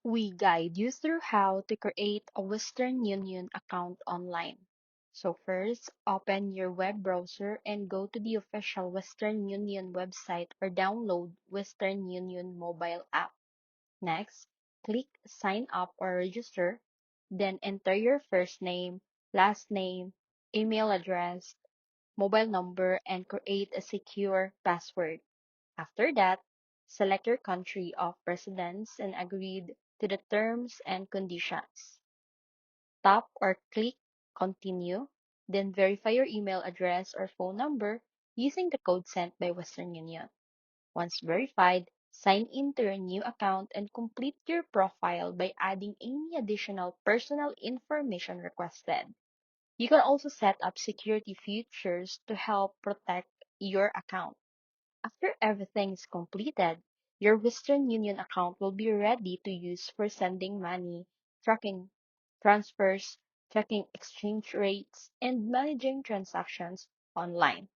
We guide you through how to create a Western Union account online. So first, open your web browser and go to the official Western Union website or download Western Union mobile app. Next, click sign up or register, then enter your first name, last name, email address, mobile number, and create a secure password. After that, select your country of residence and agreed to the terms and conditions. Tap or click Continue, then verify your email address or phone number using the code sent by Western Union. Once verified, sign in to your new account and complete your profile by adding any additional personal information requested. You can also set up security features to help protect your account. After everything is completed, your Western Union account will be ready to use for sending money, tracking transfers, checking exchange rates, and managing transactions online.